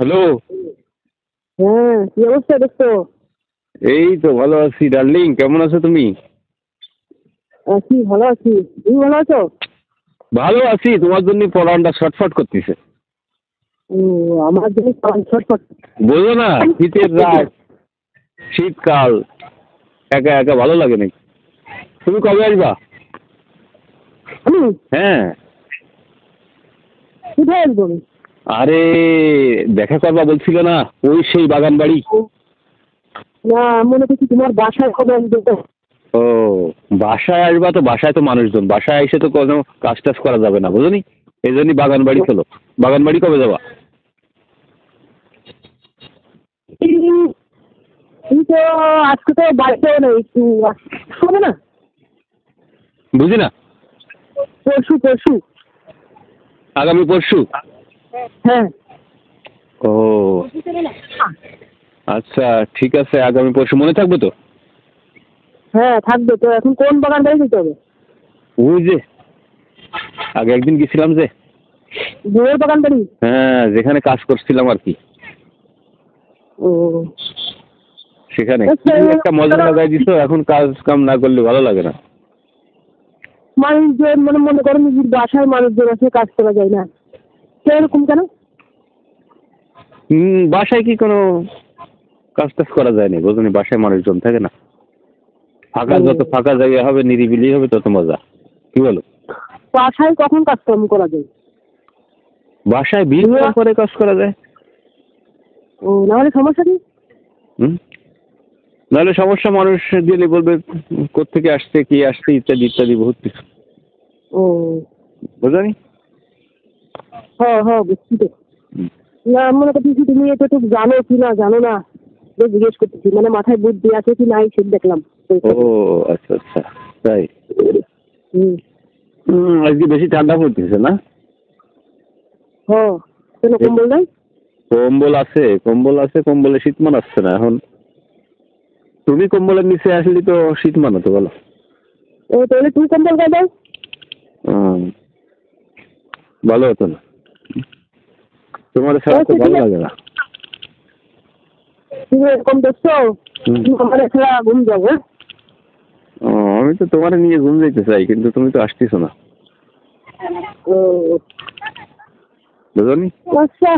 Hello. হ্যাঁ, কি অবস্থা দোস্ত? এই তো ভালো আছি ডার্লিং, কেমন আছো তুমি? আছি, ভালো আছি। তুমি ভালো আছো? ভালো আছি, তোমার জন্য পরানটা ছটফট করতেছে। ও, আমার জন্য প্রাণ ছটফট। বোঝো না, শীতের রাত, শীতকাল, একা একা ভালো লাগে নাকি? তুমি কবে আসবা? আমি হ্যাঁ। কোথায় আসবো আমি? আরে, দেখা করবা বলছিল না, ওই সেই বাগান বাড়ি। না, মনে করছি তোমার বাসায় কবে আসবো। ও, বাসায় আসবা তো বাসায় তো মানুষজন, বাসায় এসে তো কোনো কাজ টাজ করা যাবে না, বুঝলি? এই জন্যই বাগান বাড়ি চলো। বাগান বাড়ি কবে যাবা? তুমি তো আজকে তো বাড়িতে নেই, একটু হবে না? বুঝি না। পরশু পরশু। আগামী পরশু? হ্যাঁ। ও আচ্ছা, ঠিক আছে, আগামী পরশু মনে থাকবে তো? হ্যাঁ থাকবে তো। এখন কোন বাগান বাড়ি যেতে হবে? ওই যে আগে একদিন গেছিলাম যে, বউয়ের বাগান বাড়ি? হ্যাঁ, যেখানে কাজ করছিলাম আর কি, ও সেখানে আচ্ছা, কি একটা মজা লাগাই দিছো। এখন কাজ কাম না করলে ভালো লাগে না। মানুষজন মানে মনে করেন নিজের বাসায় মানুষজন আছে, কাজ করা যায় না, সেরকম কেন? বাসায় কি কোনো কাজ টাজ করা যায় না, বুঝলি? বাসায় মানুষজন থাকে না। ফাঁকা, যত ফাঁকা জায়গা হবে, নিরিবিলি হবে, তত মজা। কি বলো? বাসায় কখন কাজকর্ম করা যায়? বাসায় বিয়ের পরে কাজ করা যায়। ও, না হলে সমস্যা কি? নাহলে সমস্যা, মানুষ দিলে বলবে কোত্থেকে আসছে, কি আসছে, ইত্যাদি ইত্যাদি বহুত কিছু। ও বুঝলি? হ্যাঁ হ্যাঁ, বুঝছি তো। না, মনে করতেছি তুমি এটা তো জানো কি না জানো না, জিজ্ঞেস করতেছি, মানে মাথায় বুদ্ধি আছে কি নাই সেটা দেখলাম। ও আচ্ছা আচ্ছা, তাই? হুম। আজকে বেশি ঠান্ডা পড়তেছে না? হ্যাঁ, কেন কম্বল নাই? কম্বল আছে, কম্বল আছে, কম্বলে শীত মানাচ্ছে না এখন। তুমি কম্বলের নিচে আসলে তো শীত মানাতো, বলো? ও, তাহলে তুই কম্বল গায়ে দাও। ভালো হতো না? তোমার ছাড়া তো ভালো লাগে না। তুমি এরকম দেখছো, আমার ছাড়া ঘুম যাবো। হ্যাঁ, ও, আমি তো তোমার নিয়ে ঘুম যেতে চাই, কিন্তু তুমি তো আসতেছো না, ও বুঝলি? আচ্ছা,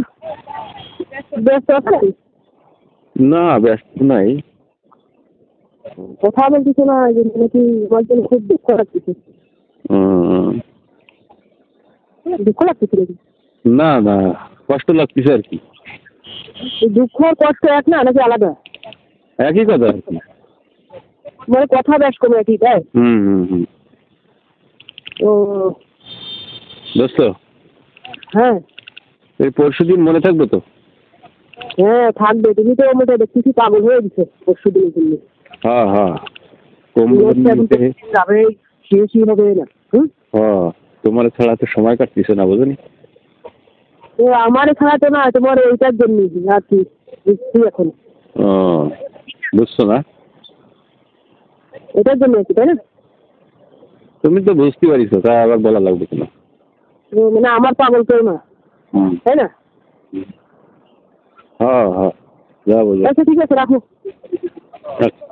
ব্যস্ত আছেন? না, ব্যস্ত নাই। কথা বলতেছো না, যে নাকি আমার জন্য খুব দুঃখ লাগতেছে। দুঃখ লাগতেছে নাকি? না না, কষ্ট লাগতেছে আর কি। দুঃখ আর কষ্ট এক না, নাকি আলাদা? একই কথা আর কি। মানে কথা বেশ কমে একই, তাই? ও দোস্ত, হ্যাঁ এই পরশু দিন মনে থাকবে তো? হ্যাঁ থাকবে। তুমি তো মোটে দেখতেছি পাগল হয়ে দিচ্ছে পরশু দিনের জন্য। হ্যাঁ হ্যাঁ, কম্বল নিতে। যাবে, শেষই হবে না। হ্যাঁ, তোমার ছাড়া তো সময় কাটতেছে না, বুঝলি? আমার ছাড়া তো না, তোমার ওইটার জন্য আর কি, বুঝছি এখন। ও, বুঝছো না? এটার জন্য কি, তাই না? তুমি তো বুঝতে পারিস, তাই আবার বলা লাগবে কেন? মানে আমার পাগল কেউ না, তাই না? হ্যাঁ হ্যাঁ, যা বলবো। আচ্ছা ঠিক আছে, রাখো। আচ্ছা।